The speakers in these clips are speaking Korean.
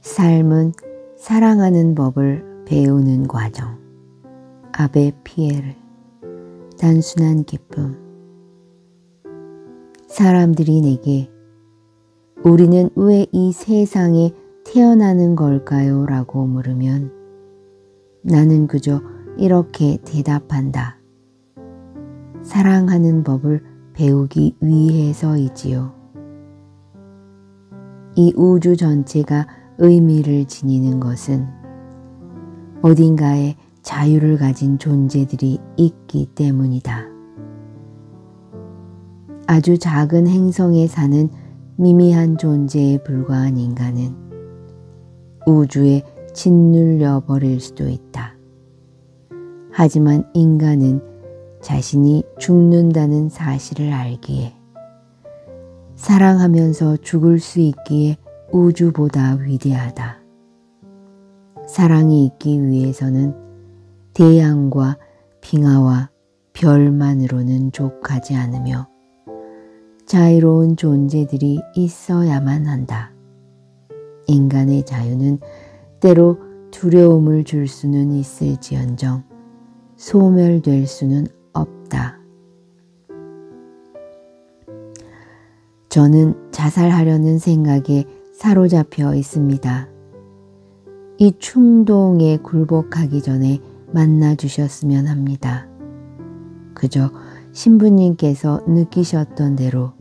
삶은 사랑하는 법을 배우는 과정. 아베 피에르. 단순한 기쁨. 사람들이 내게 우리는 왜 이 세상에 태어나는 걸까요? 라고 물으면 나는 그저 이렇게 대답한다. 사랑하는 법을 배우기 위해서이지요. 이 우주 전체가 의미를 지니는 것은 어딘가에 자유를 가진 존재들이 있기 때문이다. 아주 작은 행성에 사는 미미한 존재에 불과한 인간은 우주에 짓눌려 버릴 수도 있다. 하지만 인간은 자신이 죽는다는 사실을 알기에 사랑하면서 죽을 수 있기에 우주보다 위대하다. 사랑이 있기 위해서는 태양과 빙하와 별만으로는 족하지 않으며 자유로운 존재들이 있어야만 한다. 인간의 자유는 때로 두려움을 줄 수는 있을지언정 소멸될 수는 없다. 저는 자살하려는 생각에 사로잡혀 있습니다. 이 충동에 굴복하기 전에 만나 주셨으면 합니다. 그저 신부님께서 느끼셨던 대로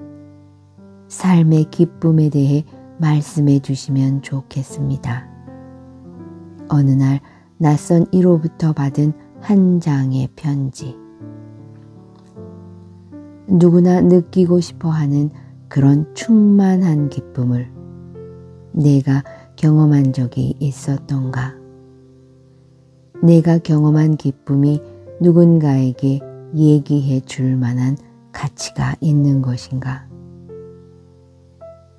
삶의 기쁨에 대해 말씀해 주시면 좋겠습니다. 어느 날 낯선 이로부터 받은 한 장의 편지. 누구나 느끼고 싶어하는 그런 충만한 기쁨을 내가 경험한 적이 있었던가? 내가 경험한 기쁨이 누군가에게 얘기해 줄 만한 가치가 있는 것인가?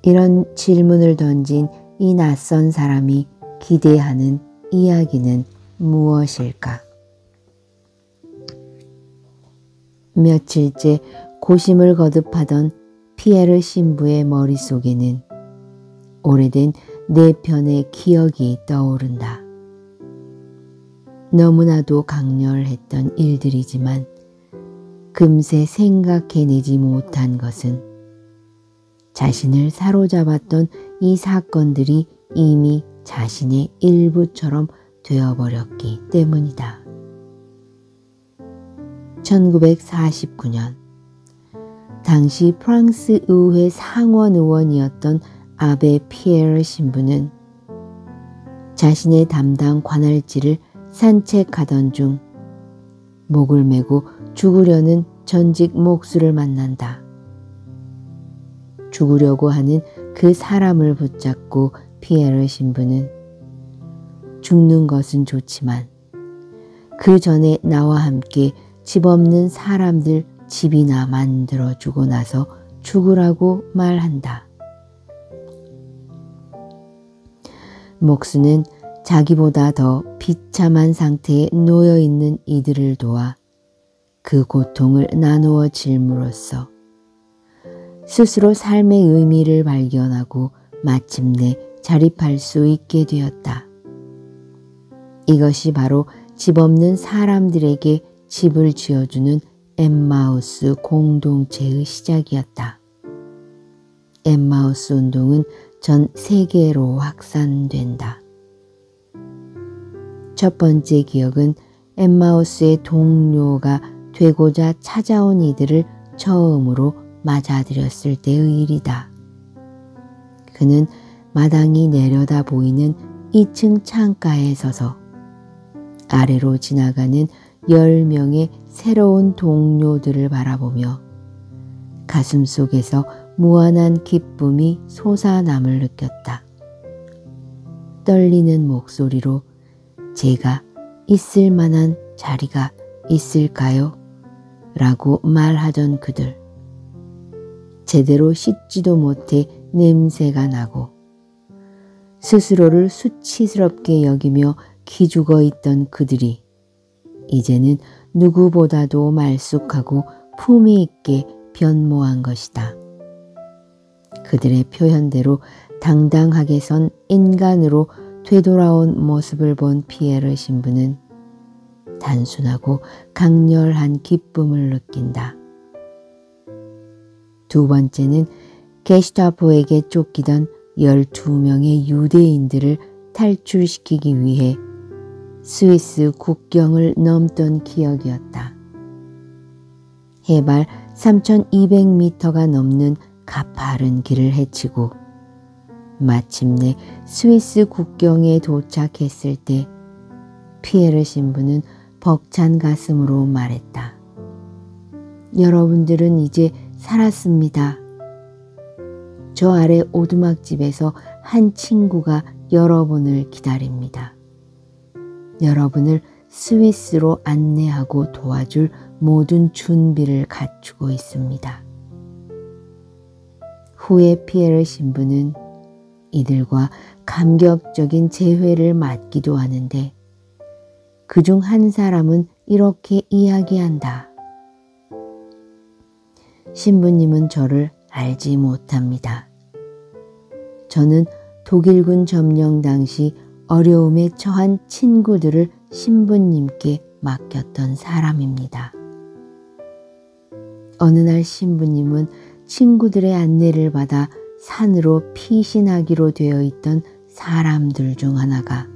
이런 질문을 던진 이 낯선 사람이 기대하는 이야기는 무엇일까? 며칠째 고심을 거듭하던 피에르 신부의 머릿속에는 오래된 네 편의 기억이 떠오른다. 너무나도 강렬했던 일들이지만 금세 생각해내지 못한 것은 자신을 사로잡았던 이 사건들이 이미 자신의 일부처럼 되어버렸기 때문이다. 1949년 당시 프랑스 의회 상원 의원이었던 아베 피에르 신부는 자신의 담당 관할지를 산책하던 중 목을 메고 죽으려는 전직 목수를 만난다. 죽으려고 하는 그 사람을 붙잡고 피에르 신부는 죽는 것은 좋지만 그 전에 나와 함께 집 없는 사람들 집이나 만들어주고 나서 죽으라고 말한다. 목수는 자기보다 더 비참한 상태에 놓여있는 이들을 도와 그 고통을 나누어 질므로써 스스로 삶의 의미를 발견하고 마침내 자립할 수 있게 되었다. 이것이 바로 집 없는 사람들에게 집을 지어주는 엠마우스 공동체의 시작이었다. 엠마우스 운동은 전 세계로 확산된다. 첫 번째 기억은 엠마우스의 동료가 되고자 찾아온 이들을 처음으로 맞아들였을 때의 일이다. 그는 마당이 내려다 보이는 2층 창가에 서서 아래로 지나가는 10명의 새로운 동료들을 바라보며 가슴속에서 무한한 기쁨이 솟아남을 느꼈다. 떨리는 목소리로 제가 있을 만한 자리가 있을까요? 라고 말하던 그들. 제대로 씻지도 못해 냄새가 나고 스스로를 수치스럽게 여기며 기죽어 있던 그들이 이제는 누구보다도 말쑥하고 품위 있게 변모한 것이다. 그들의 표현대로 당당하게 선 인간으로 되돌아온 모습을 본 피에르 신부는 단순하고 강렬한 기쁨을 느낀다. 두 번째는 게슈타포에게 쫓기던 12명의 유대인들을 탈출시키기 위해 스위스 국경을 넘던 기억이었다. 해발 3,200m가 넘는 가파른 길을 헤치고 마침내 스위스 국경에 도착했을 때 피에르 신부는 벅찬 가슴으로 말했다. 여러분들은 이제 살았습니다. 저 아래 오두막집에서 한 친구가 여러분을 기다립니다. 여러분을 스위스로 안내하고 도와줄 모든 준비를 갖추고 있습니다. 후에 피에르 신부는 이들과 감격적인 재회를 맞기도 하는데 그중 한 사람은 이렇게 이야기한다. 신부님은 저를 알지 못합니다. 저는 독일군 점령 당시 어려움에 처한 친구들을 신부님께 맡겼던 사람입니다. 어느 날 신부님은 친구들의 안내를 받아 산으로 피신하기로 되어 있던 사람들 중 하나가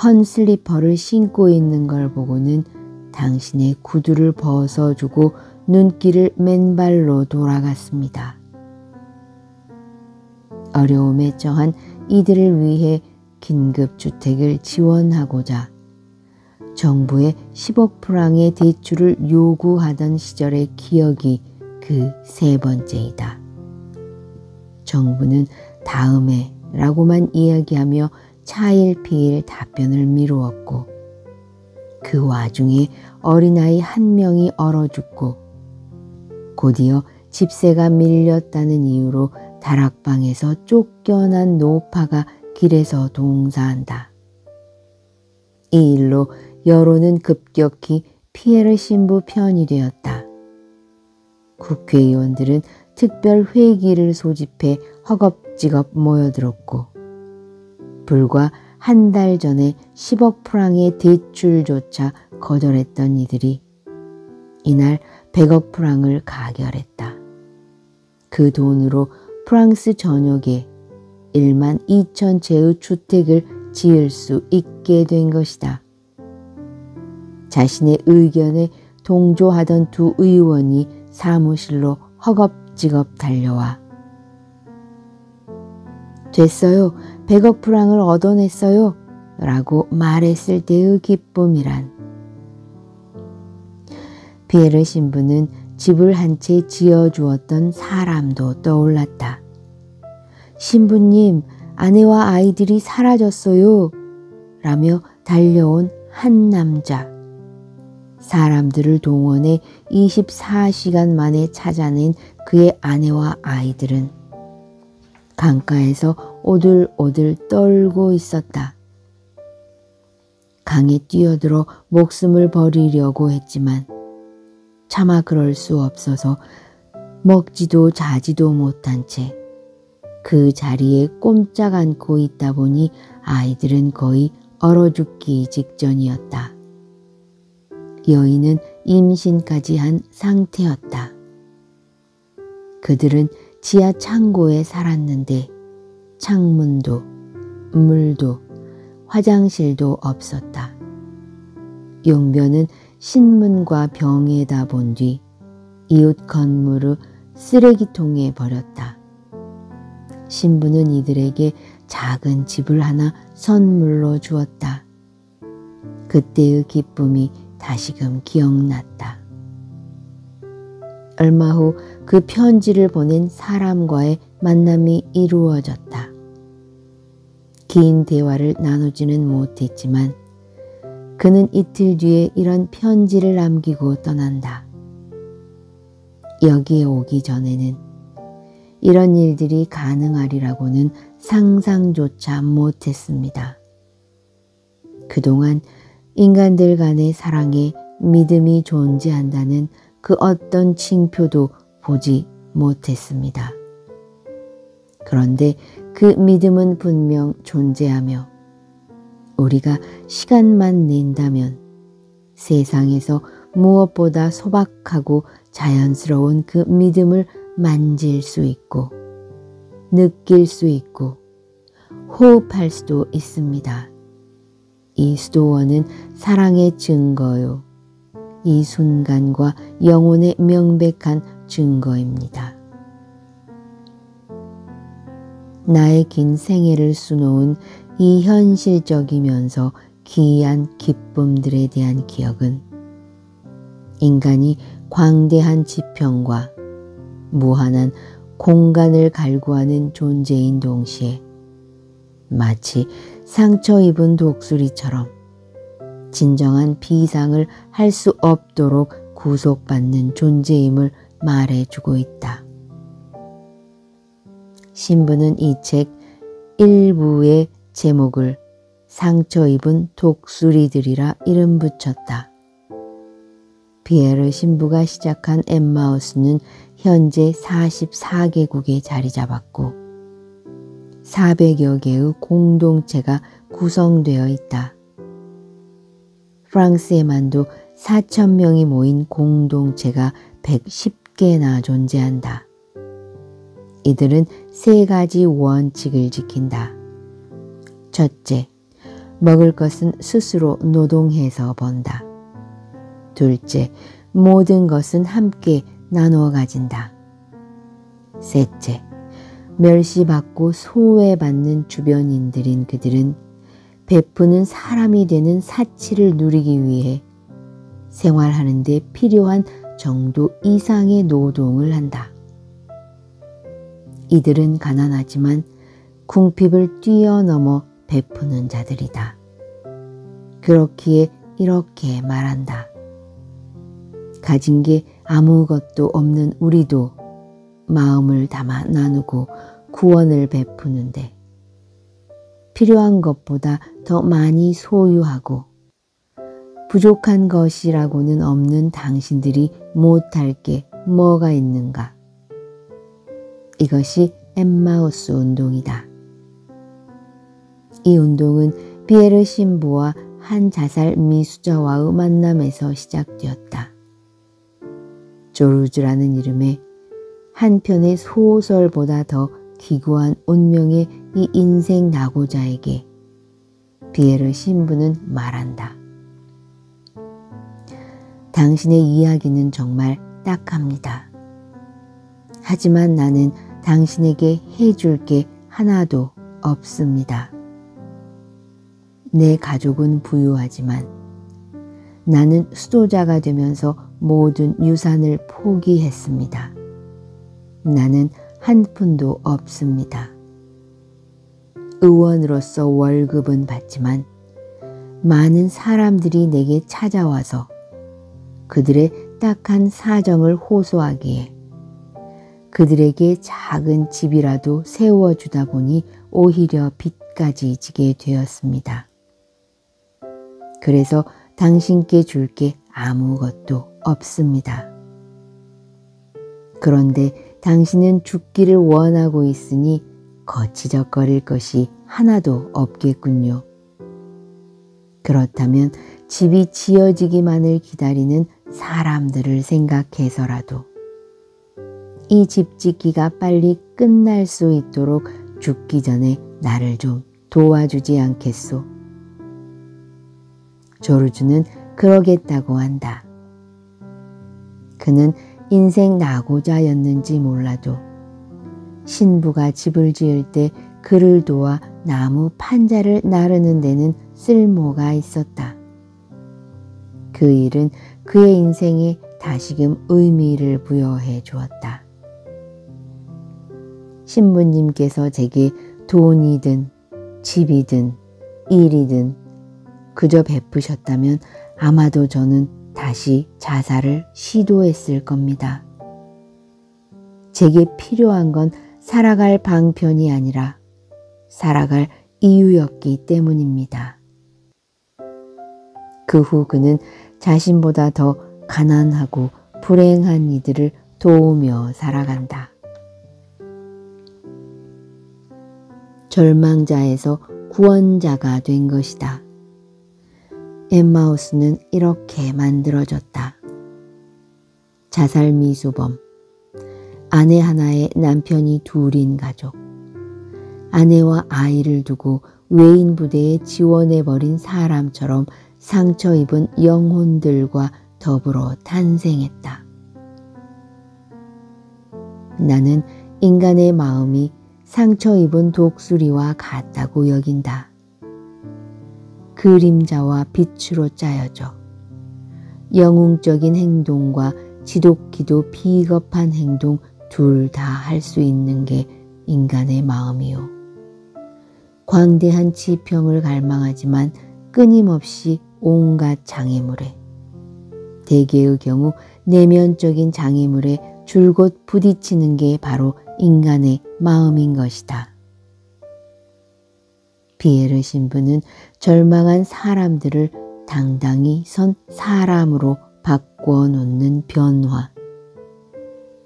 헌 슬리퍼를 신고 있는 걸 보고는 당신의 구두를 벗어주고 눈길을 맨발로 돌아갔습니다. 어려움에 처한 이들을 위해 긴급주택을 지원하고자 정부의 10억 프랑의 대출을 요구하던 시절의 기억이 그 세 번째이다. 정부는 다음에 라고만 이야기하며 차일피일 답변을 미루었고 그 와중에 어린아이 한 명이 얼어 죽고 곧이어 집세가 밀렸다는 이유로 다락방에서 쫓겨난 노파가 길에서 동사한다. 이 일로 여론은 급격히 피에르 신부 편이 되었다. 국회의원들은 특별 회기를 소집해 허겁지겁 모여들었고 불과 한 달 전에 10억 프랑의 대출조차 거절했던 이들이 이날 100억 프랑을 가결했다. 그 돈으로 프랑스 전역에 1만 2천 채의 주택을 지을 수 있게 된 것이다. 자신의 의견에 동조하던 두 의원이 사무실로 허겁지겁 달려와 됐어요. 100억 프랑을 얻어냈어요. 라고 말했을 때의 기쁨이란. 피에르 신부는 집을 한 채 지어주었던 사람도 떠올랐다. 신부님, 아내와 아이들이 사라졌어요. 라며 달려온 한 남자. 사람들을 동원해 24시간 만에 찾아낸 그의 아내와 아이들은 강가에서 오들오들 떨고 있었다. 강에 뛰어들어 목숨을 버리려고 했지만 차마 그럴 수 없어서 먹지도 자지도 못한 채 그 자리에 꼼짝 않고 있다 보니 아이들은 거의 얼어 죽기 직전이었다. 여인은 임신까지 한 상태였다. 그들은 지하 창고에 살았는데 창문도 물도 화장실도 없었다. 용변은 신문과 병에다 본 뒤 이웃 건물의 쓰레기통에 버렸다. 신부는 이들에게 작은 집을 하나 선물로 주었다. 그때의 기쁨이 다시금 기억났다. 얼마 후 그 편지를 보낸 사람과의 만남이 이루어졌다. 긴 대화를 나누지는 못했지만 그는 이틀 뒤에 이런 편지를 남기고 떠난다. 여기에 오기 전에는 이런 일들이 가능하리라고는 상상조차 못했습니다. 그동안 인간들 간의 사랑에 믿음이 존재한다는 그 어떤 징표도 보지 못했습니다. 그런데 그 믿음은 분명 존재하며 우리가 시간만 낸다면 세상에서 무엇보다 소박하고 자연스러운 그 믿음을 만질 수 있고 느낄 수 있고 호흡할 수도 있습니다. 이 수도원은 사랑의 증거요. 이 순간과 영혼의 명백한 증거입니다. 나의 긴 생애를 수놓은 이 현실적이면서 기이한 기쁨들에 대한 기억은 인간이 광대한 지평과 무한한 공간을 갈구하는 존재인 동시에 마치 상처 입은 독수리처럼 진정한 비상을 할 수 없도록 구속받는 존재임을 말해주고 있다. 신부는 이 책 1부의 제목을 상처 입은 독수리들이라 이름 붙였다. 피에르 신부가 시작한 엠마우스는 현재 44개국에 자리 잡았고 400여 개의 공동체가 구성되어 있다. 프랑스에만도 4,000명이 모인 공동체가 110개나 존재한다. 이들은 세 가지 원칙을 지킨다. 첫째, 먹을 것은 스스로 노동해서 번다. 둘째, 모든 것은 함께 나누어 가진다. 셋째, 멸시받고 소외받는 주변인들인 그들은 베푸는 사람이 되는 사치를 누리기 위해 생활하는 데 필요한 정도 이상의 노동을 한다. 이들은 가난하지만 궁핍을 뛰어넘어 베푸는 자들이다. 그렇기에 이렇게 말한다. 가진 게 아무것도 없는 우리도 마음을 담아 나누고 구원을 베푸는데 필요한 것보다 더 많이 소유하고 부족한 것이라고는 없는 당신들이 못할 게 뭐가 있는가? 이것이 엠마우스 운동이다. 이 운동은 피에르 신부와 한 자살 미수자와의 만남에서 시작되었다. 조르주라는 이름의 한 편의 소설보다 더 기구한 운명의 이 인생 낙오자에게 피에르 신부는 말한다. 당신의 이야기는 정말 딱합니다. 하지만 나는 당신에게 해줄 게 하나도 없습니다. 내 가족은 부유하지만 나는 수도자가 되면서 모든 유산을 포기했습니다. 나는 한 푼도 없습니다. 의원으로서 월급은 받지만 많은 사람들이 내게 찾아와서 그들의 딱한 사정을 호소하기에 그들에게 작은 집이라도 세워주다 보니 오히려 빚까지 지게 되었습니다. 그래서 당신께 줄 게 아무것도 없습니다. 그런데 당신은 죽기를 원하고 있으니 거치적거릴 것이 하나도 없겠군요. 그렇다면 집이 지어지기만을 기다리는 사람들을 생각해서라도 이 집 짓기가 빨리 끝날 수 있도록 죽기 전에 나를 좀 도와주지 않겠소? 조르주는 그러겠다고 한다. 그는 인생 낙오자였는지 몰라도 신부가 집을 지을 때 그를 도와 나무 판자를 나르는 데는 쓸모가 있었다. 그 일은 그의 인생에 다시금 의미를 부여해 주었다. 신부님께서 제게 돈이든 집이든 일이든 그저 베푸셨다면 아마도 저는 다시 자살을 시도했을 겁니다. 제게 필요한 건 살아갈 방편이 아니라 살아갈 이유였기 때문입니다. 그 후 그는 자신보다 더 가난하고 불행한 이들을 도우며 살아간다. 절망자에서 구원자가 된 것이다. 엠마우스는 이렇게 만들어졌다. 자살 미수범, 아내 하나에 남편이 둘인 가족, 아내와 아이를 두고 외인 부대에 지원해버린 사람처럼 상처 입은 영혼들과 더불어 탄생했다. 나는 인간의 마음이 상처 입은 독수리와 같다고 여긴다. 그림자와 빛으로 짜여져 영웅적인 행동과 지독히도 비겁한 행동 둘 다 할 수 있는 게 인간의 마음이요. 광대한 지평을 갈망하지만 끊임없이 온갖 장애물에, 대개의 경우 내면적인 장애물에 줄곧 부딪히는 게 바로 인간의 마음인 것이다. 피에르 신부는 절망한 사람들을 당당히 선 사람으로 바꾸어 놓는 변화,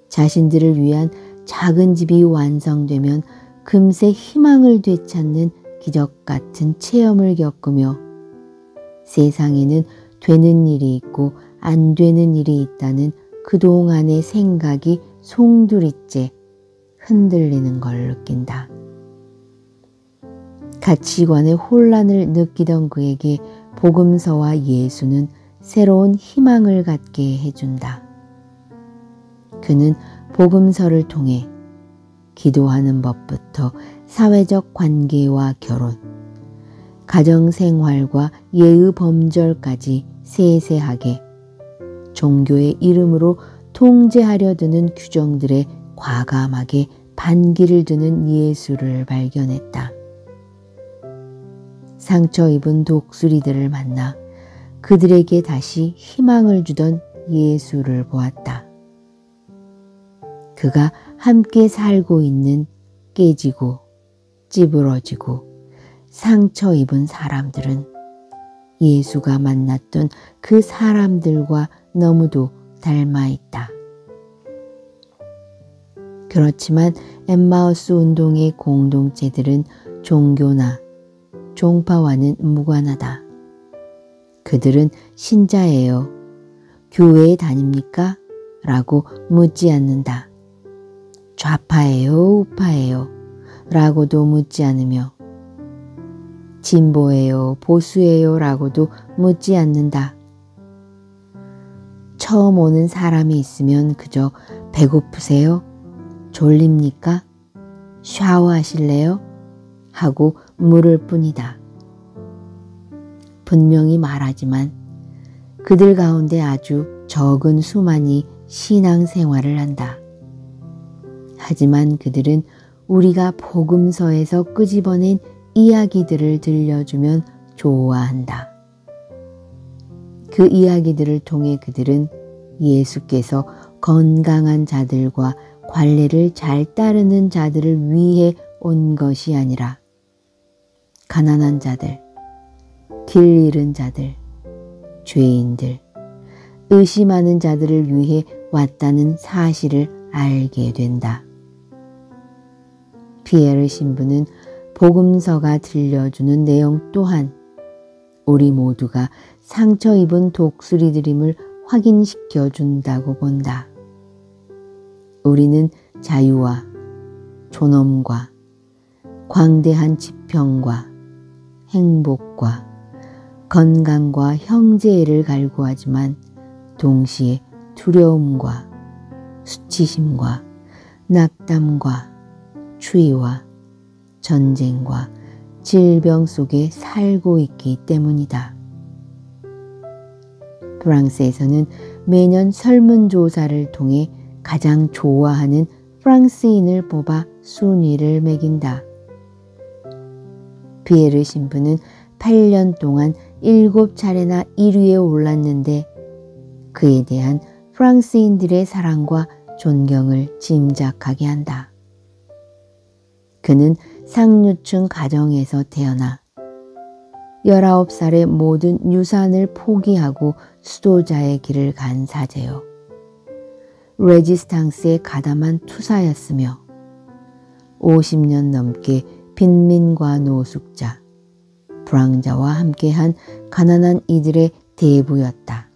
자신들을 위한 작은 집이 완성되면 금세 희망을 되찾는 기적 같은 체험을 겪으며 세상에는 되는 일이 있고 안 되는 일이 있다는 그동안의 생각이 송두리째 흔들리는 걸 느낀다. 가치관의 혼란을 느끼던 그에게 복음서와 예수는 새로운 희망을 갖게 해준다. 그는 복음서를 통해 기도하는 법부터 사회적 관계와 결혼, 가정생활과 예의 범절까지 세세하게 종교의 이름으로 통제하려 드는 규정들에 과감하게 반기를 드는 예수를 발견했다. 상처 입은 독수리들을 만나 그들에게 다시 희망을 주던 예수를 보았다. 그가 함께 살고 있는 깨지고 찌부러지고 상처 입은 사람들은 예수가 만났던 그 사람들과 너무도 닮아 있다. 그렇지만 엠마우스 운동의 공동체들은 종교나 종파와는 무관하다. 그들은 신자예요. 교회에 다닙니까? 라고 묻지 않는다. 좌파예요? 우파예요? 라고도 묻지 않으며 진보예요? 보수예요? 라고도 묻지 않는다. 처음 오는 사람이 있으면 그저 배고프세요? 졸립니까? 샤워하실래요? 하고 물을 뿐이다. 분명히 말하지만 그들 가운데 아주 적은 수만이 신앙생활을 한다. 하지만 그들은 우리가 복음서에서 끄집어낸 이야기들을 들려주면 좋아한다. 그 이야기들을 통해 그들은 예수께서 건강한 자들과 관례를 잘 따르는 자들을 위해 온 것이 아니라 가난한 자들, 길 잃은 자들, 죄인들, 의심하는 자들을 위해 왔다는 사실을 알게 된다. 피에르 신부는 복음서가 들려주는 내용 또한 우리 모두가 상처 입은 독수리들임을 확인시켜 준다고 본다. 우리는 자유와 존엄과 광대한 지평과 행복과 건강과 형제애를 갈구하지만 동시에 두려움과 수치심과 낙담과 추위와 전쟁과 질병 속에 살고 있기 때문이다. 프랑스에서는 매년 설문조사를 통해 가장 좋아하는 프랑스인을 뽑아 순위를 매긴다. 피에르 신부는 8년 동안 7차례나 1위에 올랐는데 그에 대한 프랑스인들의 사랑과 존경을 짐작하게 한다. 그는 상류층 가정에서 태어나 19살에 모든 유산을 포기하고 수도자의 길을 간 사제요. 레지스탕스에 가담한 투사였으며 50년 넘게 빈민과 노숙자, 불황자와 함께한 가난한 이들의 대부였다.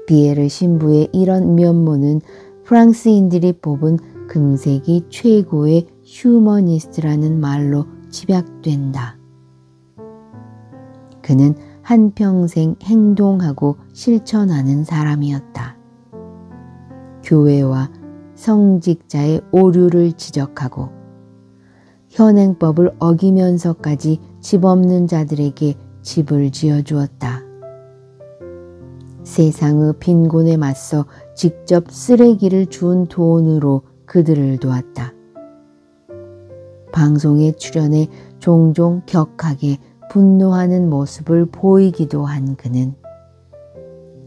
비에르 신부의 이런 면모는 프랑스인들이 뽑은 금세기 최고의 휴머니스트라는 말로 집약된다. 그는 한평생 행동하고 실천하는 사람이었다. 교회와 성직자의 오류를 지적하고 현행법을 어기면서까지 집 없는 자들에게 집을 지어주었다. 세상의 빈곤에 맞서 직접 쓰레기를 주운 돈으로 그들을 도왔다. 방송에 출연해 종종 격하게 분노하는 모습을 보이기도 한 그는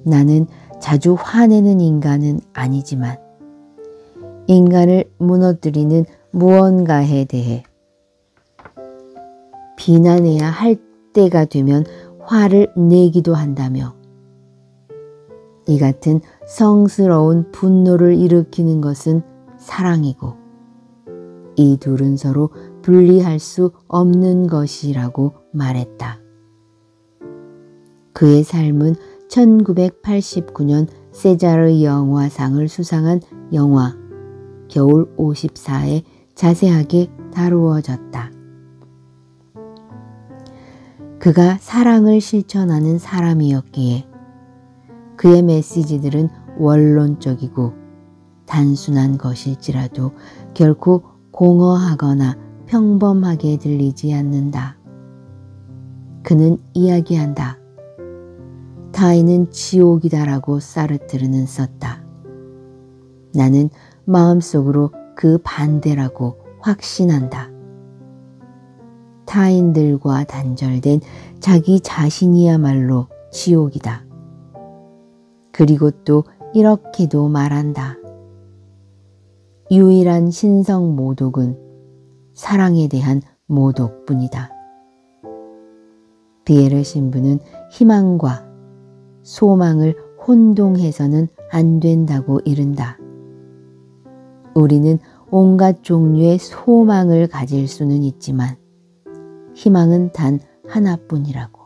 나는 자주 화내는 인간은 아니지만 인간을 무너뜨리는 무언가에 대해 비난해야 할 때가 되면 화를 내기도 한다며 이 같은 성스러운 분노를 일으키는 것은 사랑이고 이 둘은 서로 분리할 수 없는 것이라고 말했다. 그의 삶은 1989년 세자르 영화상을 수상한 영화 겨울 54에 자세하게 다루어졌다. 그가 사랑을 실천하는 사람이었기에 그의 메시지들은 원론적이고 단순한 것일지라도 결코 공허하거나 평범하게 들리지 않는다. 그는 이야기한다. 타인은 지옥이다라고 사르트르는 썼다. 나는 마음속으로 그 반대라고 확신한다. 타인들과 단절된 자기 자신이야말로 지옥이다. 그리고 또 이렇게도 말한다. 유일한 신성 모독은 사랑에 대한 모독뿐이다. 비에르 신부는 희망과 소망을 혼동해서는 안 된다고 이른다. 우리는 온갖 종류의 소망을 가질 수는 있지만 희망은 단 하나뿐이라고.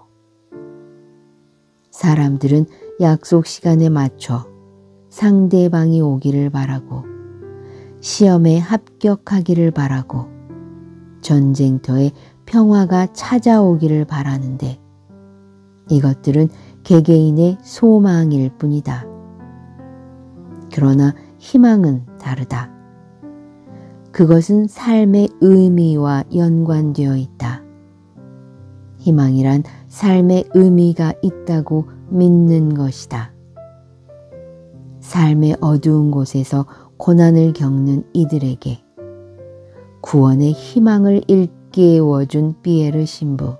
사람들은 약속 시간에 맞춰 상대방이 오기를 바라고 시험에 합격하기를 바라고 전쟁터에 평화가 찾아오기를 바라는데 이것들은 개개인의 소망일 뿐이다. 그러나 희망은 다르다. 그것은 삶의 의미와 연관되어 있다. 희망이란 삶의 의미가 있다고 믿는 것이다. 삶의 어두운 곳에서 고난을 겪는 이들에게 구원의 희망을 일깨워준 비에르 신부.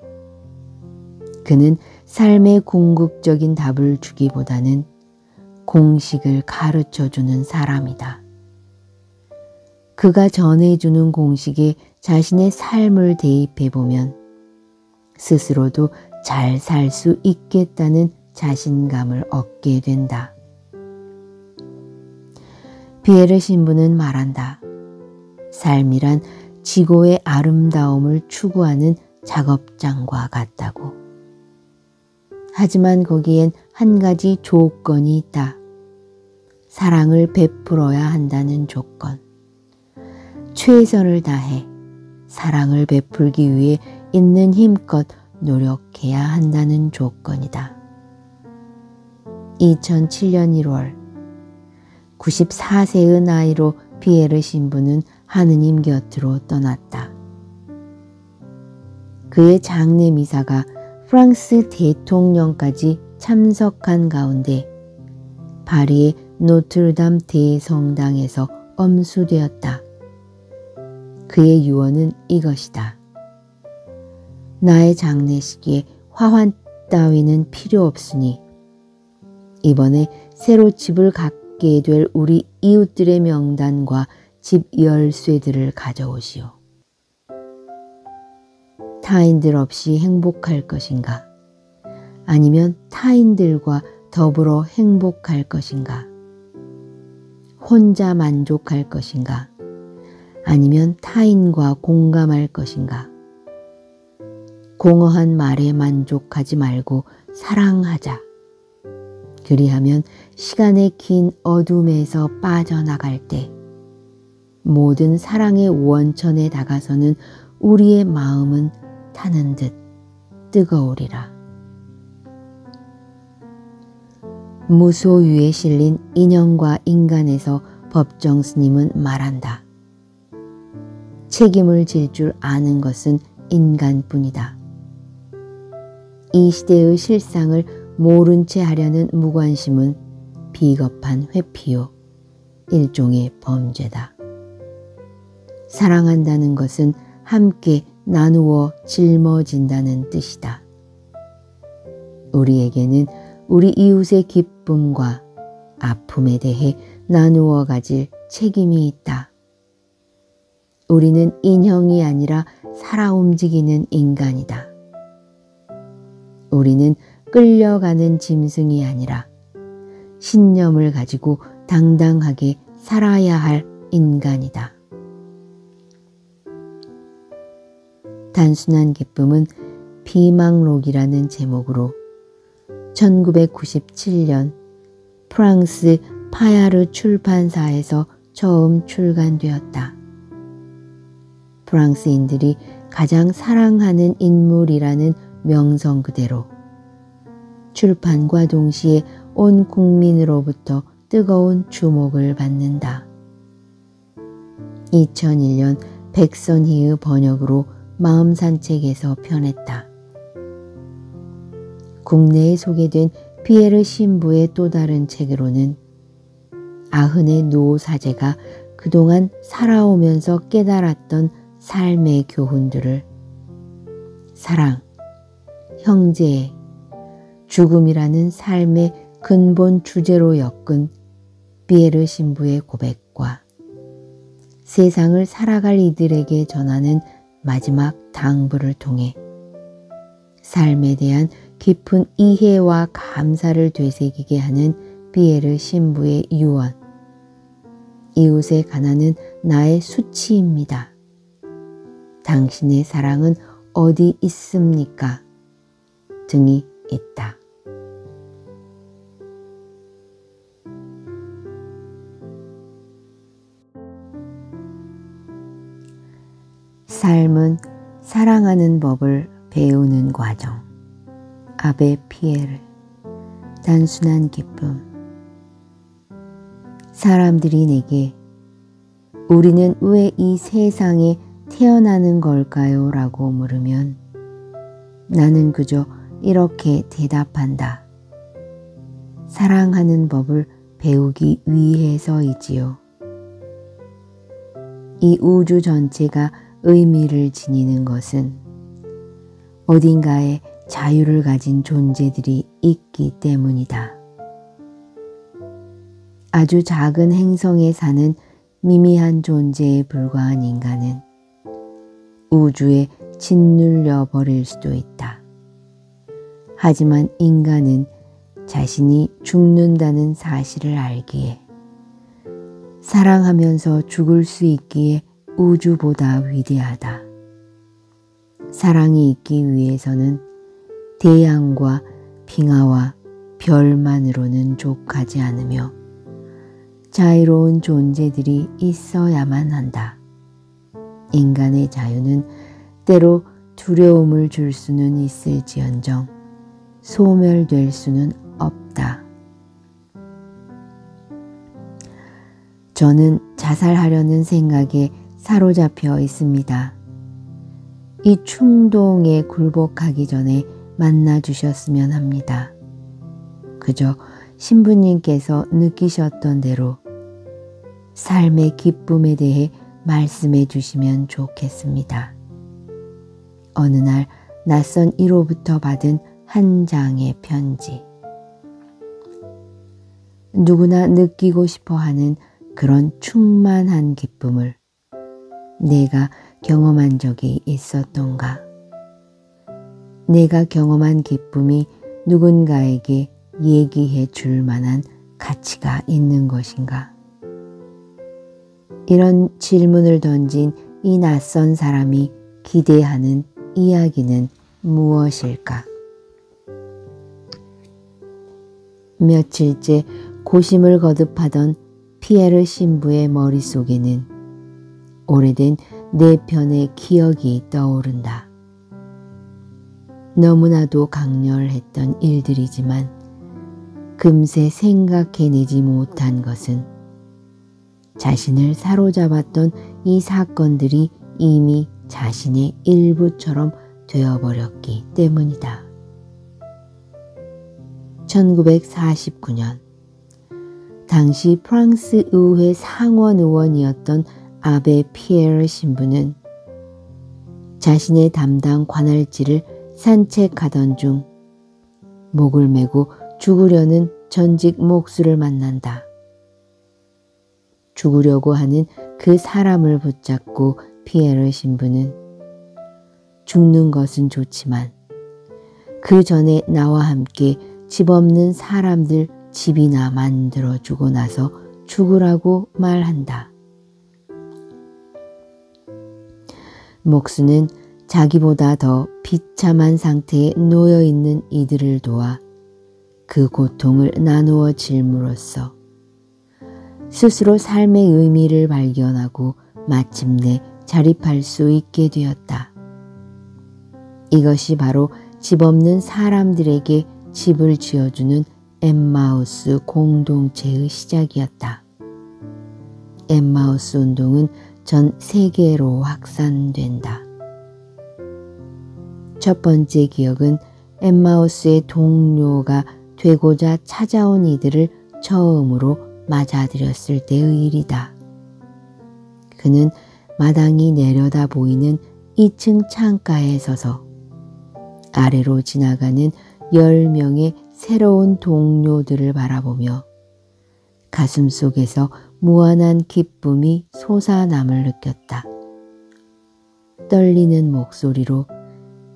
그는 삶의 궁극적인 답을 주기보다는 공식을 가르쳐주는 사람이다. 그가 전해주는 공식에 자신의 삶을 대입해보면 스스로도 잘 살 수 있겠다는 자신감을 얻게 된다. 비에르 신부는 말한다. 삶이란 지고의 아름다움을 추구하는 작업장과 같다고. 하지만 거기엔 한 가지 조건이 있다. 사랑을 베풀어야 한다는 조건. 최선을 다해 사랑을 베풀기 위해 있는 힘껏 노력해야 한다는 조건이다. 2007년 1월 94세의 나이로 비에르 신부는 하느님 곁으로 떠났다. 그의 장례 미사가 프랑스 대통령까지 참석한 가운데 파리의 노트르담 대성당에서 엄수되었다. 그의 유언은 이것이다. 나의 장례식에 화환 따위는 필요 없으니 이번에 새로 집을 갖게 될 우리 이웃들의 명단과 집 열쇠들을 가져오시오. 타인들 없이 행복할 것인가? 아니면 타인들과 더불어 행복할 것인가? 혼자 만족할 것인가? 아니면 타인과 공감할 것인가? 공허한 말에 만족하지 말고 사랑하자. 그리하면 시간의 긴 어둠에서 빠져나갈 때 모든 사랑의 원천에 다가서는 우리의 마음은 타는 듯 뜨거우리라. 무소유에 실린 인연과 인간에서 법정 스님은 말한다. 책임을 질 줄 아는 것은 인간뿐이다. 이 시대의 실상을 모른 채 하려는 무관심은 비겁한 회피요, 일종의 범죄다. 사랑한다는 것은 함께 나누어 짊어진다는 뜻이다. 우리에게는 우리 이웃의 기쁨과 아픔에 대해 나누어 가질 책임이 있다. 우리는 인형이 아니라 살아 움직이는 인간이다. 우리는 끌려가는 짐승이 아니라 신념을 가지고 당당하게 살아야 할 인간이다. 단순한 기쁨은 비망록이라는 제목으로 1997년 프랑스 파야르 출판사에서 처음 출간되었다. 프랑스인들이 가장 사랑하는 인물이라는 명성 그대로 출판과 동시에 온 국민으로부터 뜨거운 주목을 받는다. 2001년 백선희의 번역으로 마음산책에서 편했다. 국내에 소개된 피에르 신부의 또 다른 책으로는 아흔의 노 사제가 그동안 살아오면서 깨달았던 삶의 교훈들을 사랑, 형제, 죽음이라는 삶의 근본 주제로 엮은 피에르 신부의 고백과 세상을 살아갈 이들에게 전하는 마지막 당부를 통해 삶에 대한 깊은 이해와 감사를 되새기게 하는 피에르 신부의 유언, 이웃의 가난은 나의 수치입니다. 당신의 사랑은 어디 있습니까? 등이 있다. 삶은 사랑하는 법을 배우는 과정. 아베 피에르. 단순한 기쁨. 사람들이 내게 우리는 왜 이 세상에 태어나는 걸까요? 라고 물으면 나는 그저 이렇게 대답한다. 사랑하는 법을 배우기 위해서이지요. 이 우주 전체가 의미를 지니는 것은 어딘가에 자유를 가진 존재들이 있기 때문이다. 아주 작은 행성에 사는 미미한 존재에 불과한 인간은 우주에 짓눌려 버릴 수도 있다. 하지만 인간은 자신이 죽는다는 사실을 알기에 사랑하면서 죽을 수 있기에 우주보다 위대하다. 사랑이 있기 위해서는 태양과 빙하와 별만으로는 족하지 않으며 자유로운 존재들이 있어야만 한다. 인간의 자유는 때로 두려움을 줄 수는 있을지언정 소멸될 수는 없다. 저는 자살하려는 생각에 사로잡혀 있습니다. 이 충동에 굴복하기 전에 만나주셨으면 합니다. 그저 신부님께서 느끼셨던 대로 삶의 기쁨에 대해 말씀해 주시면 좋겠습니다. 어느 날 낯선 이로부터 받은 한 장의 편지. 누구나 느끼고 싶어하는 그런 충만한 기쁨을 내가 경험한 적이 있었던가? 내가 경험한 기쁨이 누군가에게 얘기해 줄 만한 가치가 있는 것인가? 이런 질문을 던진 이 낯선 사람이 기대하는 이야기는 무엇일까? 며칠째 고심을 거듭하던 피에르 신부의 머릿속에는 오래된 네 편의 기억이 떠오른다. 너무나도 강렬했던 일들이지만 금세 생각해내지 못한 것은 자신을 사로잡았던 이 사건들이 이미 자신의 일부처럼 되어버렸기 때문이다. 1949년 당시 프랑스 의회 상원 의원이었던 아베 피에르 신부는 자신의 담당 관할지를 산책하던 중 목을 메고 죽으려는 전직 목수를 만난다. 죽으려고 하는 그 사람을 붙잡고 피에르 신부는 죽는 것은 좋지만 그 전에 나와 함께 집 없는 사람들 집이나 만들어주고 나서 죽으라고 말한다. 목수는 자기보다 더 비참한 상태에 놓여있는 이들을 도와 그 고통을 나누어 질므로써 스스로 삶의 의미를 발견하고 마침내 자립할 수 있게 되었다. 이것이 바로 집 없는 사람들에게 집을 지어주는 엠마우스 공동체의 시작이었다. 엠마우스 운동은 전 세계로 확산된다. 첫 번째 기억은 엠마우스의 동료가 되고자 찾아온 이들을 처음으로 맞아들였을 때의 일이다. 그는 마당이 내려다 보이는 2층 창가에 서서 아래로 지나가는 10명의 새로운 동료들을 바라보며 가슴속에서 무한한 기쁨이 솟아남을 느꼈다. 떨리는 목소리로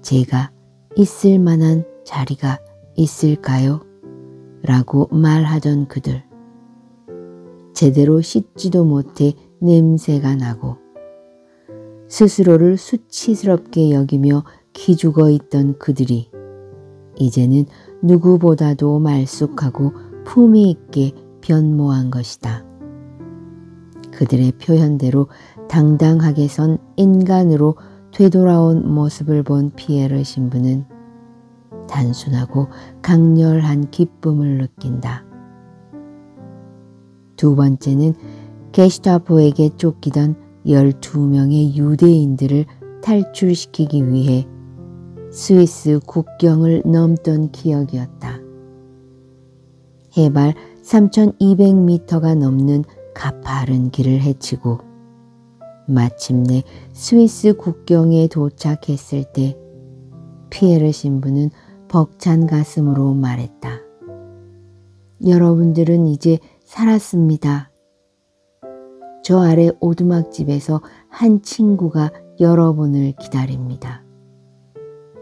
제가 있을 만한 자리가 있을까요? 라고 말하던 그들. 제대로 씻지도 못해 냄새가 나고 스스로를 수치스럽게 여기며 기죽어 있던 그들이 이제는 누구보다도 말쑥하고 품위 있게 변모한 것이다. 그들의 표현대로 당당하게 선 인간으로 되돌아온 모습을 본 피에르 신부는 단순하고 강렬한 기쁨을 느낀다. 두 번째는 게슈타포에게 쫓기던 12명의 유대인들을 탈출시키기 위해 스위스 국경을 넘던 기억이었다. 해발 3,200m가 넘는 가파른 길을 헤치고 마침내 스위스 국경에 도착했을 때 피에르 신부는 벅찬 가슴으로 말했다. 여러분들은 이제 살았습니다. 저 아래 오두막집에서 한 친구가 여러분을 기다립니다.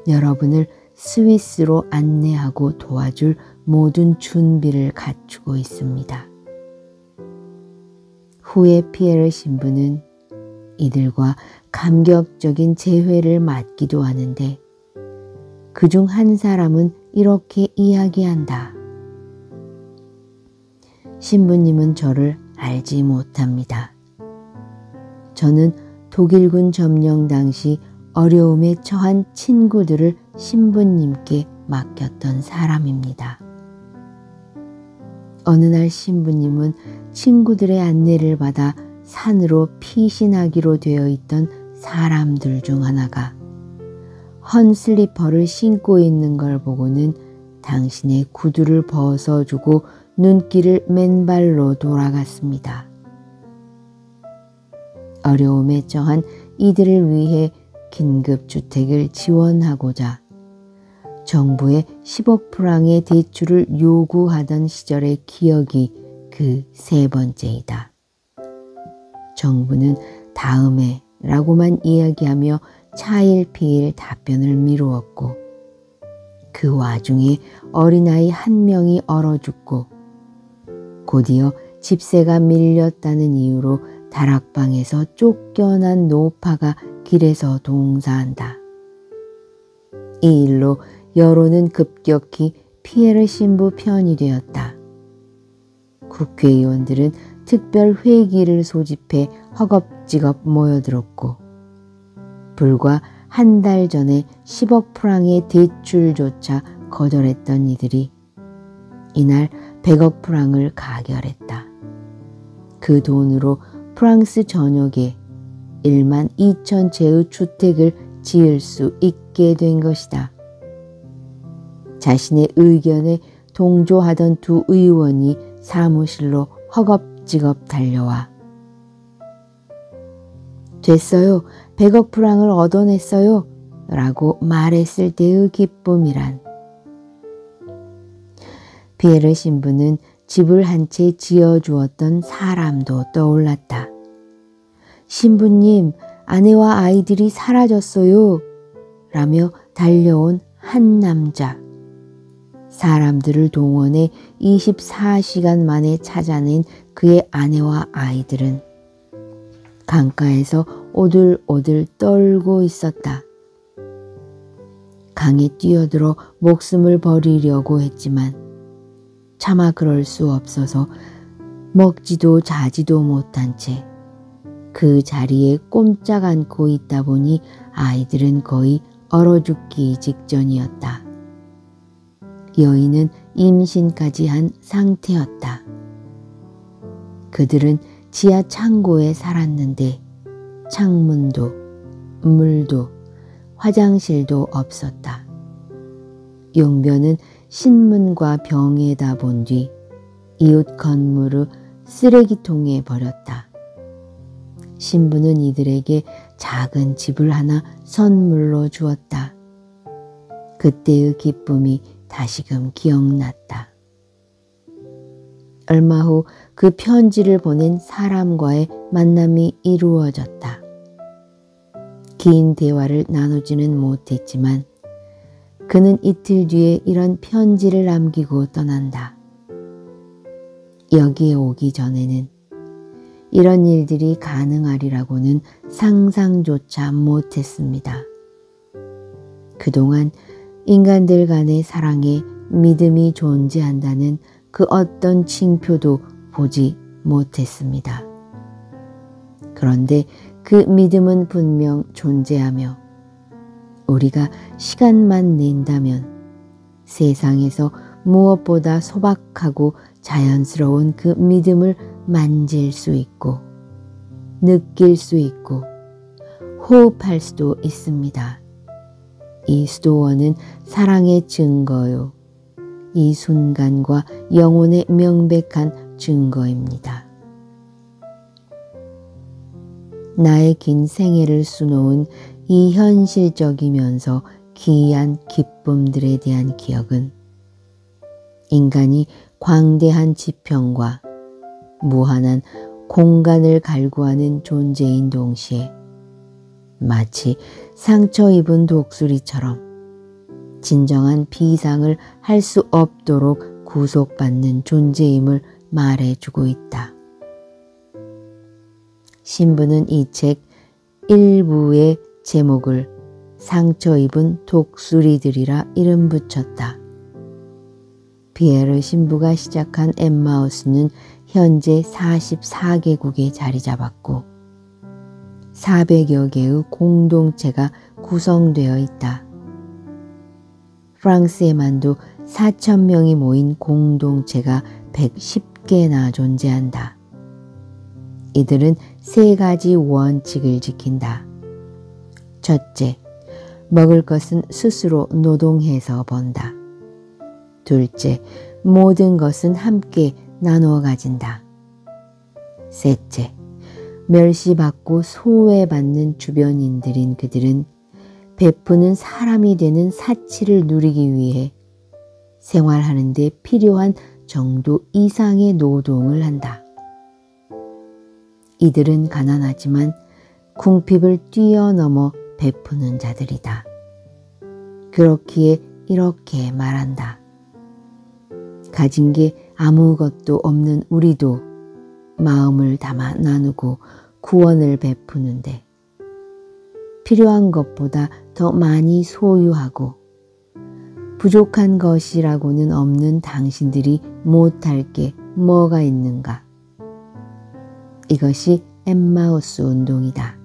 여러분을 스위스로 안내하고 도와줄 모든 준비를 갖추고 있습니다. 후에 피에르 신부는 이들과 감격적인 재회를 맞기도 하는데 그중 한 사람은 이렇게 이야기한다. 신부님은 저를 알지 못합니다. 저는 독일군 점령 당시 어려움에 처한 친구들을 신부님께 맡겼던 사람입니다. 어느 날 신부님은 친구들의 안내를 받아 산으로 피신하기로 되어 있던 사람들 중 하나가 헌 슬리퍼를 신고 있는 걸 보고는 당신의 구두를 벗어주고 눈길을 맨발로 돌아갔습니다. 어려움에 처한 이들을 위해 긴급주택을 지원하고자 정부의 10억 프랑의 대출을 요구하던 시절의 기억이 그 세 번째이다. 정부는 다음에 라고만 이야기하며 차일피일 답변을 미루었고 그 와중에 어린아이 한 명이 얼어 죽고 곧이어 집세가 밀렸다는 이유로 다락방에서 쫓겨난 노파가 길에서 동사한다. 이 일로 여론은 급격히 피에르 신부 편이 되었다. 국회의원들은 특별 회기를 소집해 허겁지겁 모여들었고 불과 한 달 전에 10억 프랑의 대출조차 거절했던 이들이 이날 100억 프랑을 가결했다. 그 돈으로 프랑스 전역에 1만 2천 채의 주택을 지을 수 있게 된 것이다. 자신의 의견에 동조하던 두 의원이 사무실로 허겁지겁 달려와 됐어요. 100억 프랑을 얻어냈어요. 라고 말했을 때의 기쁨이란. 피에르 신부는 집을 한 채 지어주었던 사람도 떠올랐다. 신부님, 아내와 아이들이 사라졌어요. 라며 달려온 한 남자. 사람들을 동원해 24시간 만에 찾아낸 그의 아내와 아이들은 강가에서 오들오들 떨고 있었다. 강에 뛰어들어 목숨을 버리려고 했지만 차마 그럴 수 없어서 먹지도 자지도 못한 채 그 자리에 꼼짝 않고 있다 보니 아이들은 거의 얼어 죽기 직전이었다. 여인은 임신까지 한 상태였다. 그들은 지하 창고에 살았는데 창문도 물도 화장실도 없었다. 용변은 신문과 병에다 본 뒤 이웃 건물의 쓰레기통에 버렸다. 신부는 이들에게 작은 집을 하나 선물로 주었다. 그때의 기쁨이 다시금 기억났다. 얼마 후 그 편지를 보낸 사람과의 만남이 이루어졌다. 긴 대화를 나누지는 못했지만 그는 이틀 뒤에 이런 편지를 남기고 떠난다. 여기에 오기 전에는 이런 일들이 가능하리라고는 상상조차 못했습니다. 그동안 인간들 간의 사랑에 믿음이 존재한다는 그 어떤 징표도 보지 못했습니다. 그런데 그 믿음은 분명 존재하며 우리가 시간만 낸다면 세상에서 무엇보다 소박하고 자연스러운 그 믿음을 만질 수 있고 느낄 수 있고 호흡할 수도 있습니다. 이 수도원은 사랑의 증거요. 이 순간과 영혼의 명백한 증거입니다. 나의 긴 생애를 수놓은 이 현실적이면서 기이한 기쁨들에 대한 기억은 인간이 광대한 지평과 무한한 공간을 갈구하는 존재인 동시에 마치 상처 입은 독수리처럼 진정한 비상을 할 수 없도록 구속받는 존재임을 말해주고 있다. 신부는 이 책 일부의 제목을 상처 입은 독수리들이라 이름 붙였다. 피에르 신부가 시작한 엠마우스는 현재 44개국에 자리 잡았고 400여 개의 공동체가 구성되어 있다. 프랑스에만도 4,000명이 모인 공동체가 110개나 존재한다. 이들은 세 가지 원칙을 지킨다. 첫째, 먹을 것은 스스로 노동해서 번다. 둘째, 모든 것은 함께 나누어 가진다. 셋째, 멸시받고 소외받는 주변인들인 그들은 베푸는 사람이 되는 사치를 누리기 위해 생활하는 데 필요한 정도 이상의 노동을 한다. 이들은 가난하지만 궁핍을 뛰어넘어 베푸는 자들이다. 그렇기에 이렇게 말한다. 가진 게 아무것도 없는 우리도 마음을 담아 나누고 구원을 베푸는데 필요한 것보다 더 많이 소유하고 부족한 것이라고는 없는 당신들이 못할 게 뭐가 있는가? 이것이 엠마우스 운동이다.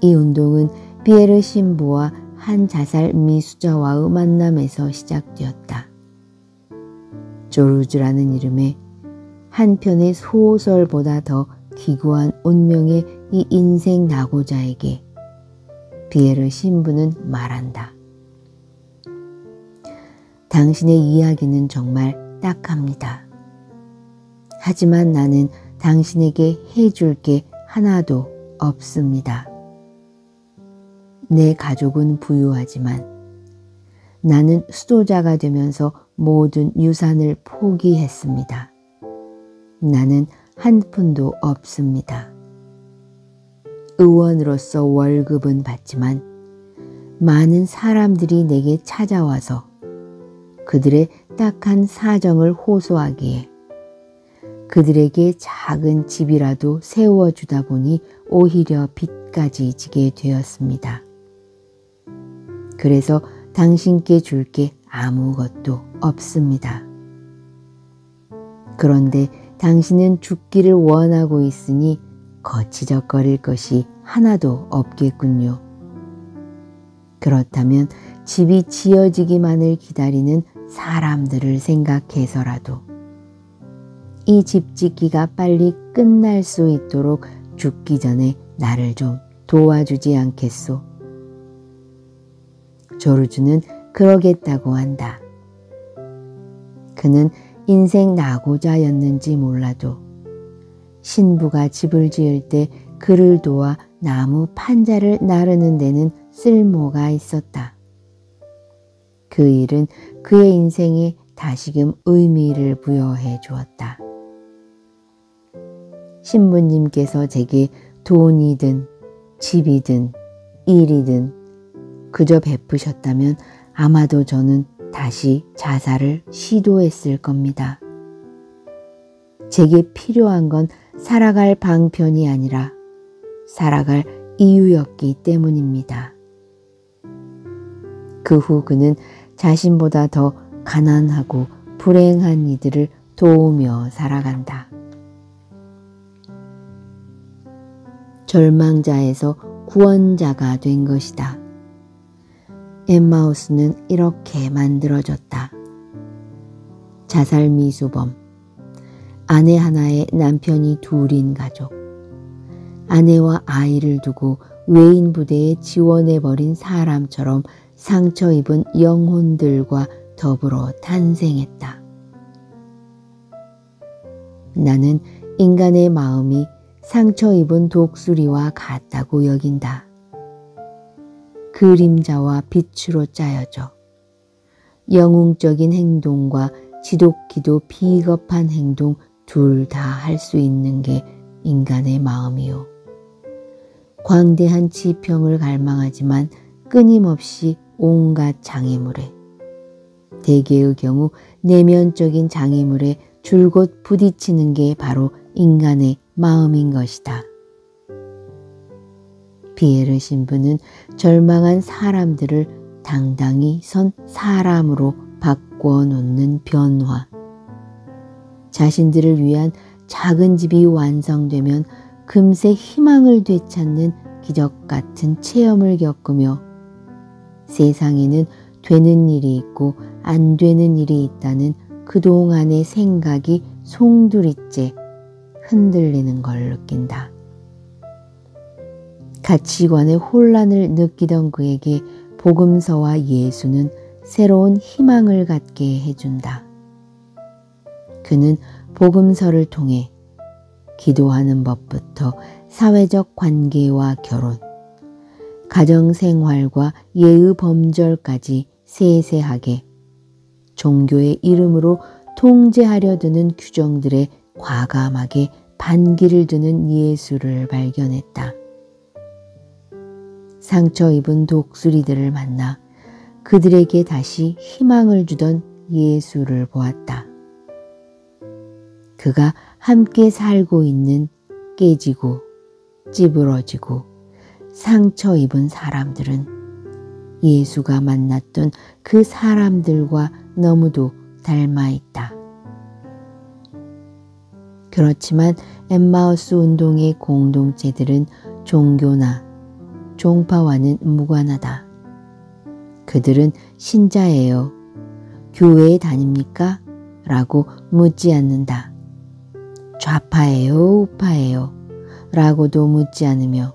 이 운동은 비에르 신부와 한 자살 미수자와의 만남에서 시작되었다. 조르주라는 이름의 한 편의 소설보다 더 기구한 운명의 이 인생 낙오자에게 비에르 신부는 말한다. 당신의 이야기는 정말 딱합니다. 하지만 나는 당신에게 해줄 게 하나도 없습니다. 내 가족은 부유하지만 나는 수도자가 되면서 모든 유산을 포기했습니다. 나는 한 푼도 없습니다. 의원으로서 월급은 받지만 많은 사람들이 내게 찾아와서 그들의 딱한 사정을 호소하기에 그들에게 작은 집이라도 세워주다 보니 오히려 빚까지 지게 되었습니다. 그래서 당신께 줄 게 아무것도 없습니다. 그런데 당신은 죽기를 원하고 있으니 거치적거릴 것이 하나도 없겠군요. 그렇다면 집이 지어지기만을 기다리는 사람들을 생각해서라도 이 집 짓기가 빨리 끝날 수 있도록 죽기 전에 나를 좀 도와주지 않겠소? 조르주는 그러겠다고 한다. 그는 인생 낙오자였는지 몰라도 신부가 집을 지을 때 그를 도와 나무 판자를 나르는 데는 쓸모가 있었다. 그 일은 그의 인생에 다시금 의미를 부여해 주었다. 신부님께서 제게 돈이든 집이든 일이든 그저 베푸셨다면 아마도 저는 다시 자살을 시도했을 겁니다. 제게 필요한 건 살아갈 방편이 아니라 살아갈 이유였기 때문입니다. 그 후 그는 자신보다 더 가난하고 불행한 이들을 도우며 살아간다. 절망자에서 구원자가 된 것이다. 엠마우스는 이렇게 만들어졌다. 자살 미수범, 아내 하나에 남편이 둘인 가족, 아내와 아이를 두고 외인 부대에 지원해버린 사람처럼 상처 입은 영혼들과 더불어 탄생했다. 나는 인간의 마음이 상처 입은 독수리와 같다고 여긴다. 그림자와 빛으로 짜여져 영웅적인 행동과 지독히도 비겁한 행동 둘 다 할 수 있는 게 인간의 마음이요. 광대한 지평을 갈망하지만 끊임없이 온갖 장애물에, 대개의 경우 내면적인 장애물에 줄곧 부딪히는 게 바로 인간의 마음인 것이다. 비에르 신부는 절망한 사람들을 당당히 선 사람으로 바꾸어 놓는 변화, 자신들을 위한 작은 집이 완성되면 금세 희망을 되찾는 기적 같은 체험을 겪으며 세상에는 되는 일이 있고 안 되는 일이 있다는 그동안의 생각이 송두리째 흔들리는 걸 느낀다. 가치관의 혼란을 느끼던 그에게 복음서와 예수는 새로운 희망을 갖게 해준다. 그는 복음서를 통해 기도하는 법부터 사회적 관계와 결혼, 가정생활과 예의 범절까지 세세하게 종교의 이름으로 통제하려 드는 규정들에 과감하게 반기를 드는 예수를 발견했다. 상처 입은 독수리들을 만나 그들에게 다시 희망을 주던 예수를 보았다. 그가 함께 살고 있는 깨지고 찌부러지고 상처 입은 사람들은 예수가 만났던 그 사람들과 너무도 닮아 있다. 그렇지만 엠마우스 운동의 공동체들은 종교나 종파와는 무관하다. 그들은 신자예요. 교회에 다닙니까? 라고 묻지 않는다. 좌파예요? 우파예요? 라고도 묻지 않으며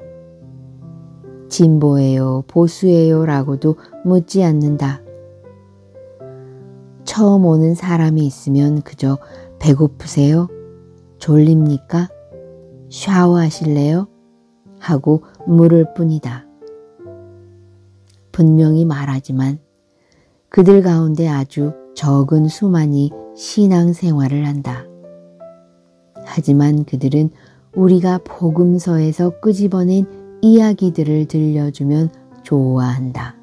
진보예요? 보수예요? 라고도 묻지 않는다. 처음 오는 사람이 있으면 그저 배고프세요? 졸립니까? 샤워하실래요? 하고 물을 뿐이다. 분명히 말하지만 그들 가운데 아주 적은 수만이 신앙생활을 한다. 하지만 그들은 우리가 복음서에서 끄집어낸 이야기들을 들려주면 좋아한다.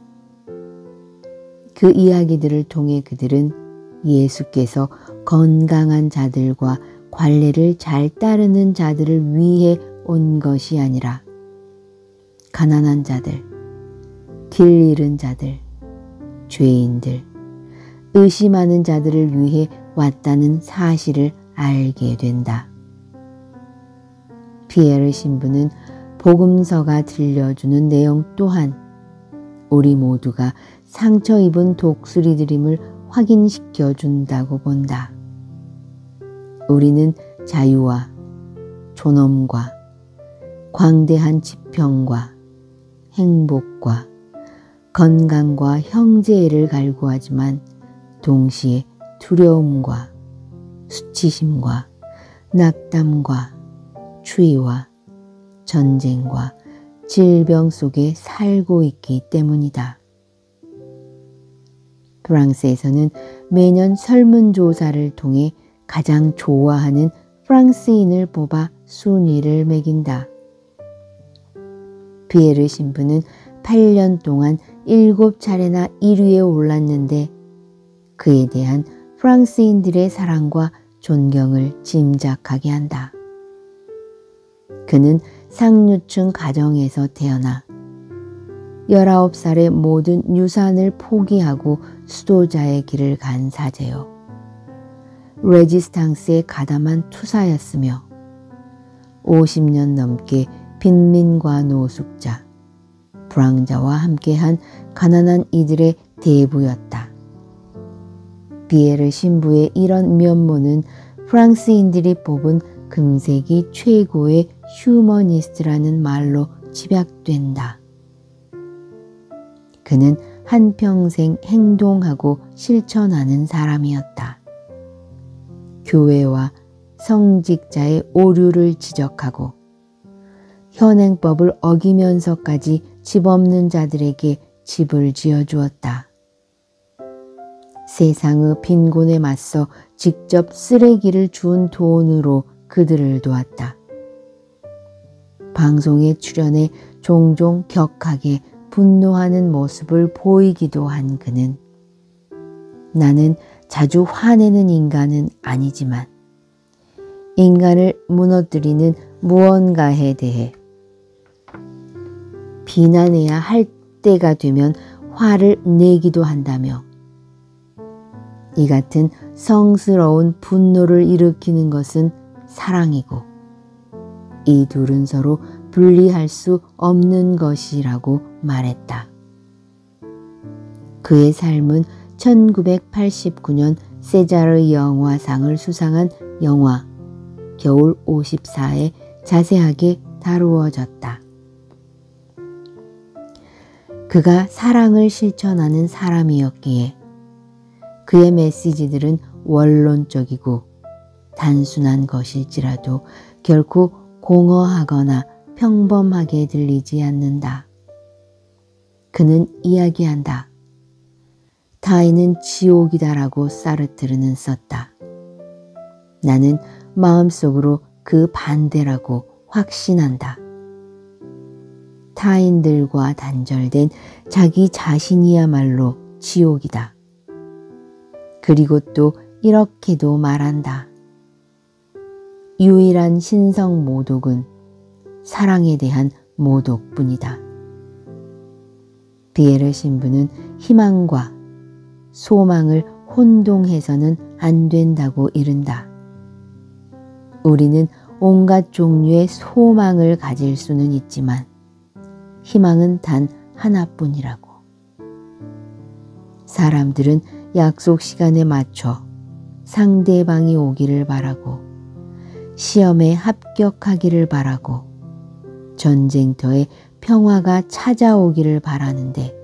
그 이야기들을 통해 그들은 예수께서 건강한 자들과 관례를 잘 따르는 자들을 위해 온 것이 아니라 가난한 자들, 길 잃은 자들, 죄인들, 의심하는 자들을 위해 왔다는 사실을 알게 된다. 피에르 신부는 복음서가 들려주는 내용 또한 우리 모두가 상처 입은 독수리들임을 확인시켜 준다고 본다. 우리는 자유와 존엄과 광대한 지평과 행복과 건강과 형제애를 갈구하지만 동시에 두려움과 수치심과 낙담과 추위와 전쟁과 질병 속에 살고 있기 때문이다. 프랑스에서는 매년 설문조사를 통해 가장 좋아하는 프랑스인을 뽑아 순위를 매긴다. 피에르 신부는 8년 동안 7차례나 1위에 올랐는데 그에 대한 프랑스인들의 사랑과 존경을 짐작하게 한다. 그는 상류층 가정에서 태어나 19살에 모든 유산을 포기하고 수도자의 길을 간 사제요. 레지스탕스에 가담한 투사였으며 50년 넘게 빈민과 노숙자, 불황자와 함께한 가난한 이들의 대부였다. 피에르 신부의 이런 면모는 프랑스인들이 뽑은 금세기 최고의 휴머니스트라는 말로 집약된다. 그는 한평생 행동하고 실천하는 사람이었다. 교회와 성직자의 오류를 지적하고 현행법을 어기면서까지 집 없는 자들에게 집을 지어주었다. 세상의 빈곤에 맞서 직접 쓰레기를 준 돈으로 그들을 도왔다. 방송에 출연해 종종 격하게 분노하는 모습을 보이기도 한 그는 나는 자주 화내는 인간은 아니지만 인간을 무너뜨리는 무언가에 대해 비난해야 할 때가 되면 화를 내기도 한다며 이 같은 성스러운 분노를 일으키는 것은 사랑이고 이 둘은 서로 분리할 수 없는 것이라고 말했다. 그의 삶은 1989년 세자르 영화상을 수상한 영화 겨울 54에 자세하게 다루어졌다. 그가 사랑을 실천하는 사람이었기에 그의 메시지들은 원론적이고 단순한 것일지라도 결코 공허하거나 평범하게 들리지 않는다. 그는 이야기한다. 타인은 지옥이다라고 사르트르는 썼다. 나는 마음속으로 그 반대라고 확신한다. 타인들과 단절된 자기 자신이야말로 지옥이다. 그리고 또 이렇게도 말한다. 유일한 신성 모독은 사랑에 대한 모독뿐이다. 비에르 신부는 희망과 소망을 혼동해서는 안 된다고 이른다. 우리는 온갖 종류의 소망을 가질 수는 있지만 희망은 단 하나뿐이라고. 사람들은 약속 시간에 맞춰 상대방이 오기를 바라고, 시험에 합격하기를 바라고, 전쟁터에 평화가 찾아오기를 바라는데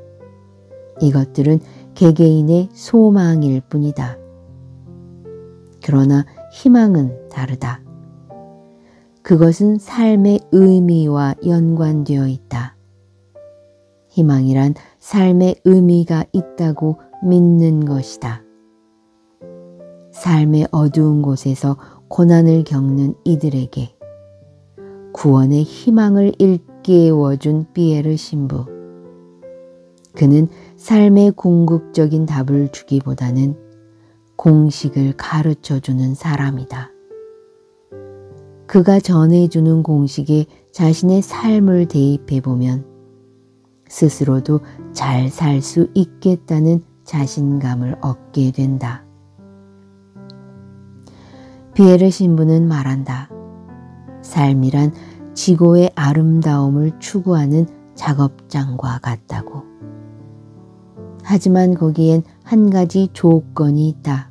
이것들은 개개인의 소망일 뿐이다. 그러나 희망은 다르다. 그것은 삶의 의미와 연관되어 있다. 희망이란 삶의 의미가 있다고 믿는 것이다. 삶의 어두운 곳에서 고난을 겪는 이들에게 구원의 희망을 일깨워준 비에르 신부. 그는 삶의 궁극적인 답을 주기보다는 공식을 가르쳐주는 사람이다. 그가 전해주는 공식에 자신의 삶을 대입해보면 스스로도 잘 살 수 있겠다는 자신감을 얻게 된다. 비에르 신부는 말한다. 삶이란 지고의 아름다움을 추구하는 작업장과 같다고. 하지만 거기엔 한 가지 조건이 있다.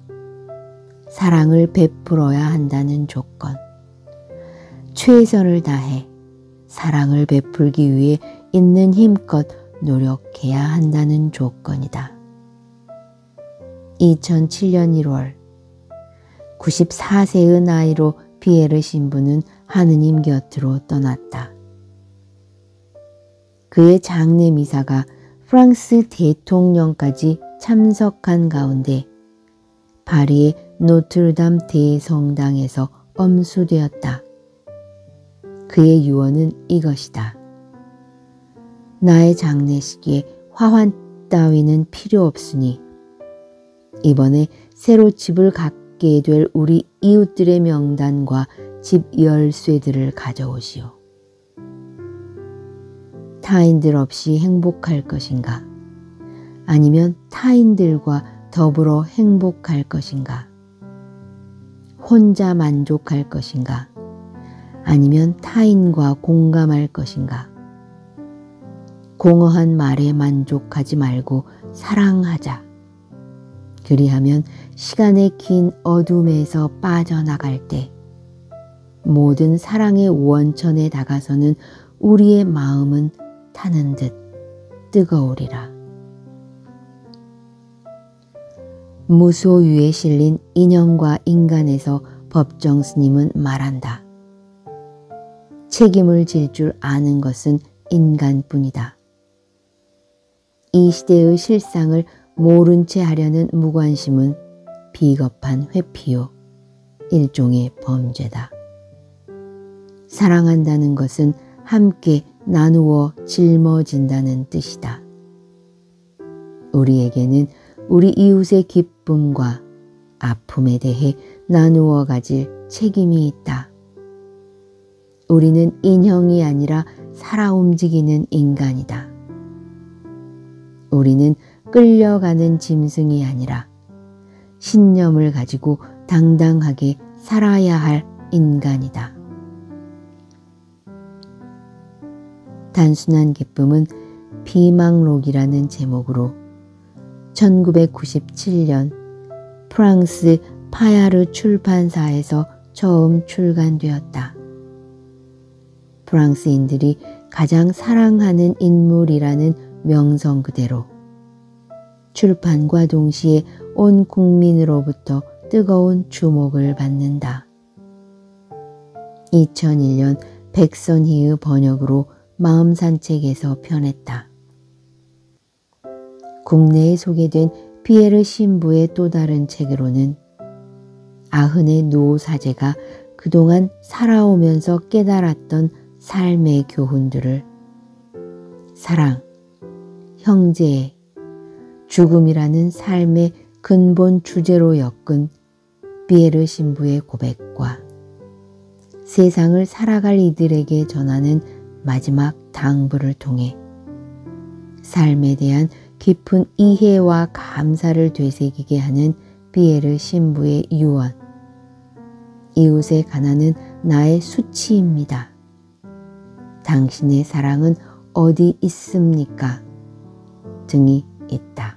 사랑을 베풀어야 한다는 조건. 최선을 다해 사랑을 베풀기 위해 있는 힘껏 노력해야 한다는 조건이다. 2007년 1월 94세의 나이로 비에르 신부는 하느님 곁으로 떠났다. 그의 장례 미사가 프랑스 대통령까지 참석한 가운데 파리의 노트르담 대성당에서 엄수되었다. 그의 유언은 이것이다. 나의 장례식에 화환 따위는 필요 없으니 이번에 새로 집을 갖게 될 우리 이웃들의 명단과 집 열쇠들을 가져오시오. 타인들 없이 행복할 것인가? 아니면 타인들과 더불어 행복할 것인가? 혼자 만족할 것인가? 아니면 타인과 공감할 것인가? 공허한 말에 만족하지 말고 사랑하자. 그리하면 시간의 긴 어둠에서 빠져나갈 때 모든 사랑의 원천에 다가서는 우리의 마음은 타는 듯 뜨거우리라. 무소유에 실린 인형과 인간에서 법정 스님은 말한다. 책임을 질 줄 아는 것은 인간뿐이다. 이 시대의 실상을 모른 채 하려는 무관심은 비겁한 회피요, 일종의 범죄다. 사랑한다는 것은 함께 나누어 짊어진다는 뜻이다. 우리에게는 우리 이웃의 기쁨과 아픔에 대해 나누어 가질 책임이 있다. 우리는 인형이 아니라 살아 움직이는 인간이다. 우리는 끌려가는 짐승이 아니라 신념을 가지고 당당하게 살아야 할 인간이다. 단순한 기쁨은 비망록이라는 제목으로 1997년 프랑스 파야르 출판사에서 처음 출간되었다. 프랑스인들이 가장 사랑하는 인물이라는 명성 그대로 출판과 동시에 온 국민으로부터 뜨거운 주목을 받는다. 2001년 백선희의 번역으로 마음산책에서 편했다. 국내에 소개된 비에르 신부의 또 다른 책으로는 아흔의 노사제가 그동안 살아오면서 깨달았던 삶의 교훈들을 사랑, 형제, 죽음이라는 삶의 근본 주제로 엮은 비에르 신부의 고백과 세상을 살아갈 이들에게 전하는 마지막 당부를 통해 삶에 대한 깊은 이해와 감사를 되새기게 하는 피에르 신부의 유언. 이웃의 가난은 나의 수치입니다. 당신의 사랑은 어디 있습니까? 등이 있다.